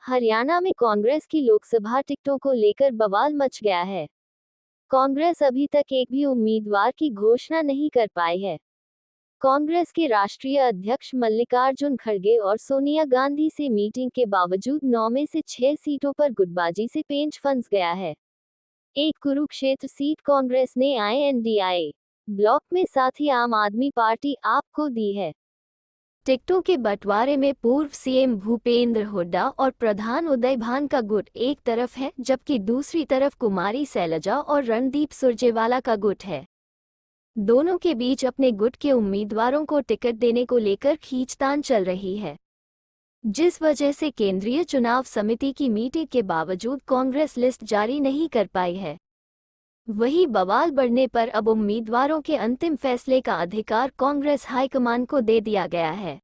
हरियाणा में कांग्रेस की लोकसभा टिकटों को लेकर बवाल मच गया है। कांग्रेस अभी तक एक भी उम्मीदवार की घोषणा नहीं कर पाई है। कांग्रेस के राष्ट्रीय अध्यक्ष मल्लिकार्जुन खड़गे और सोनिया गांधी से मीटिंग के बावजूद 9 में से 6 सीटों पर गुटबाजी से पेंच फंस गया है। एक कुरुक्षेत्र सीट कांग्रेस ने INDIA ब्लॉक में, साथ ही आम आदमी पार्टी आप को दी है। टिकटों के बंटवारे में पूर्व सीएम भूपेंद्र हुड्डा और प्रधान उदय भान का गुट एक तरफ है, जबकि दूसरी तरफ कुमारी शैलजा और रणदीप सुरजेवाला का गुट है। दोनों के बीच अपने गुट के उम्मीदवारों को टिकट देने को लेकर खींचतान चल रही है, जिस वजह से केंद्रीय चुनाव समिति की मीटिंग के बावजूद कांग्रेस लिस्ट जारी नहीं कर पाई है। वही बवाल बढ़ने पर अब उम्मीदवारों के अंतिम फैसले का अधिकार कांग्रेस हाईकमान को दे दिया गया है।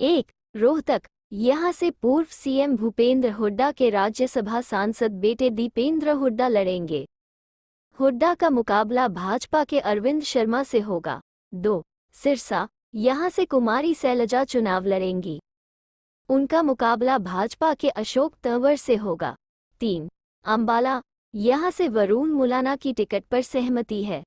1. रोहतक, यहां से पूर्व सीएम भूपेंद्र हुड्डा के राज्यसभा सांसद बेटे दीपेंद्र हुड्डा लड़ेंगे। हुड्डा का मुकाबला भाजपा के अरविंद शर्मा से होगा। 2. सिरसा, यहां से कुमारी शैलजा चुनाव लड़ेंगी। उनका मुकाबला भाजपा के अशोक तंवर से होगा। 3. अंबाला, यहां से वरुण मुलाना की टिकट पर सहमति है।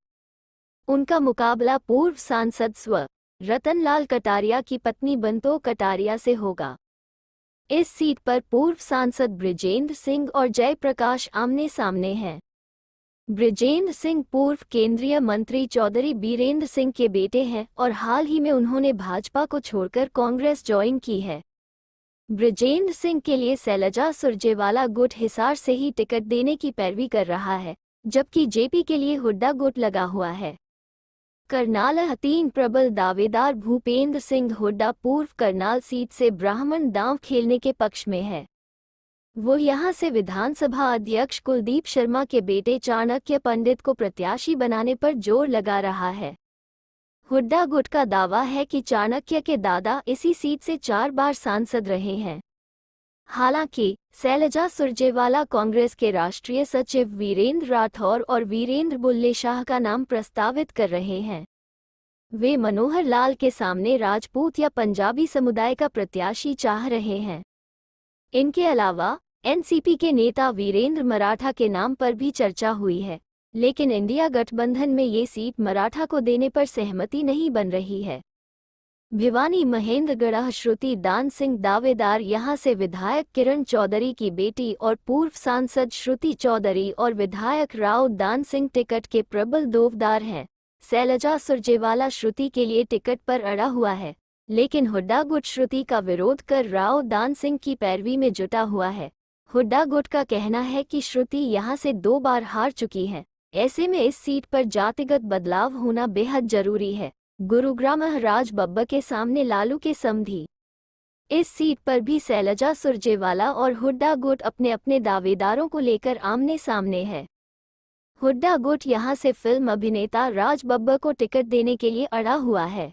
उनका मुकाबला पूर्व सांसद स्व रतनलाल कटारिया की पत्नी बंतो कटारिया से होगा। इस सीट पर पूर्व सांसद बृजेंद्र सिंह और जयप्रकाश आमने सामने हैं। बृजेंद्र सिंह पूर्व केंद्रीय मंत्री चौधरी बीरेंद्र सिंह के बेटे हैं और हाल ही में उन्होंने भाजपा को छोड़कर कांग्रेस ज्वाइन की है। बृजेंद्र सिंह के लिए शैलजा सुरजेवाला गुट हिसार से ही टिकट देने की पैरवी कर रहा है, जबकि जेपी के लिए हुड्डा गुट लगा हुआ है। करनाल 3 प्रबल दावेदार भूपेंद्र सिंह हुड्डा पूर्व करनाल सीट से ब्राह्मण दांव खेलने के पक्ष में है। वो यहां से विधानसभा अध्यक्ष कुलदीप शर्मा के बेटे चाणक्य पंडित को प्रत्याशी बनाने पर जोर लगा रहा है। हुड्डा गुट का दावा है कि चाणक्य के दादा इसी सीट से 4 बार सांसद रहे हैं। हालांकि शैलजा सुरजेवाला कांग्रेस के राष्ट्रीय सचिव वीरेंद्र राठौर और वीरेंद्र बुल्ले शाह का नाम प्रस्तावित कर रहे हैं। वे मनोहर लाल के सामने राजपूत या पंजाबी समुदाय का प्रत्याशी चाह रहे हैं। इनके अलावा एनसीपी के नेता वीरेंद्र मराठा के नाम पर भी चर्चा हुई है, लेकिन इंडिया गठबंधन में ये सीट मराठा को देने पर सहमति नहीं बन रही है। भिवानी महेंद्रगढ़ श्रुति दान सिंह दावेदार यहां से विधायक किरण चौधरी की बेटी और पूर्व सांसद श्रुति चौधरी और विधायक राव दान सिंह टिकट के प्रबल दावेदार हैं। शैलजा सुरजेवाला श्रुति के लिए टिकट पर अड़ा हुआ है, लेकिन हुड्डा गुट श्रुति का विरोध कर राव दान सिंह की पैरवी में जुटा हुआ है। हुड्डा गुट का कहना है कि श्रुति यहां से 2 बार हार चुकी है, ऐसे में इस सीट पर जातिगत बदलाव होना बेहद जरूरी है। गुरुग्राम राज बब्बर के सामने लालू के समधी। इस सीट पर भी शैलजा सुरजेवाला और हुड्डा गुट अपने अपने दावेदारों को लेकर आमने सामने है। हुड्डा गुट यहां से फिल्म अभिनेता राज बब्बर को टिकट देने के लिए अड़ा हुआ है,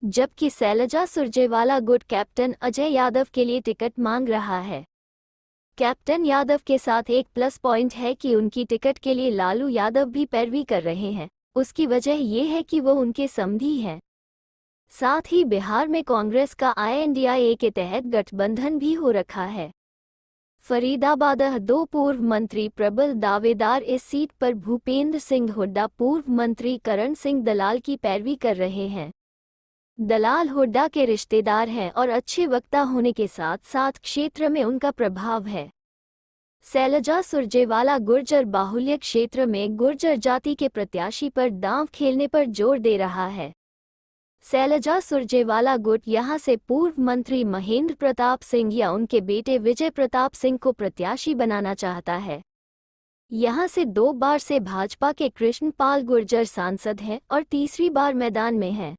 जबकि शैलजा सुरजेवाला गुट कैप्टन अजय यादव के लिए टिकट मांग रहा है। कैप्टन यादव के साथ एक प्लस पॉइंट है कि उनकी टिकट के लिए लालू यादव भी पैरवी कर रहे हैं। उसकी वजह ये है कि वो उनके समधी हैं। साथ ही बिहार में कांग्रेस का INDIA के तहत गठबंधन भी हो रखा है। फरीदाबाद 2 पूर्व मंत्री प्रबल दावेदार इस सीट पर भूपेंद्र सिंह हुड्डा पूर्व मंत्री करण सिंह दलाल की पैरवी कर रहे हैं। दलाल हुड्डा के रिश्तेदार हैं और अच्छे वक्ता होने के साथ साथ क्षेत्र में उनका प्रभाव है। शैलजा सुरजेवाला गुर्जर बाहुल्य क्षेत्र में गुर्जर जाति के प्रत्याशी पर दांव खेलने पर जोर दे रहा है। शैलजा सुरजेवाला गुट यहां से पूर्व मंत्री महेंद्र प्रताप सिंह या उनके बेटे विजय प्रताप सिंह को प्रत्याशी बनाना चाहता है। यहां से 2 बार से भाजपा के कृष्णपाल गुर्जर सांसद हैं और तीसरी बार मैदान में हैं।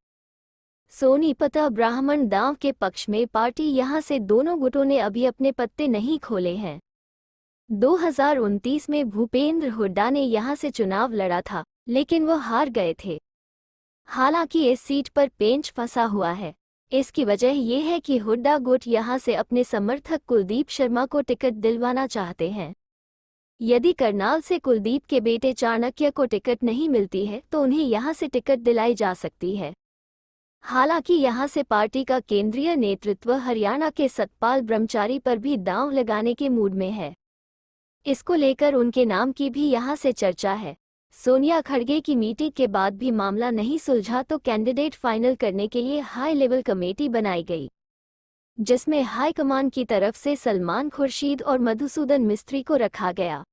सोनीपत ब्राह्मण दांव के पक्ष में पार्टी यहां से दोनों गुटों ने अभी अपने पत्ते नहीं खोले हैं। 2029 में भूपेंद्र हुड्डा ने यहां से चुनाव लड़ा था, लेकिन वो हार गए थे। हालांकि इस सीट पर पेंच फंसा हुआ है। इसकी वजह यह है कि हुड्डा गुट यहां से अपने समर्थक कुलदीप शर्मा को टिकट दिलवाना चाहते हैं। यदि करनाल से कुलदीप के बेटे चाणक्य को टिकट नहीं मिलती है तो उन्हें यहां से टिकट दिलाई जा सकती है। हालांकि यहां से पार्टी का केंद्रीय नेतृत्व हरियाणा के सतपाल ब्रह्मचारी पर भी दांव लगाने के मूड में है। इसको लेकर उनके नाम की भी यहां से चर्चा है। सोनिया खड़गे की मीटिंग के बाद भी मामला नहीं सुलझा तो कैंडिडेट फाइनल करने के लिए हाई लेवल कमेटी बनाई गई, जिसमें हाईकमान की तरफ से सलमान खुर्शीद और मधुसूदन मिस्त्री को रखा गया।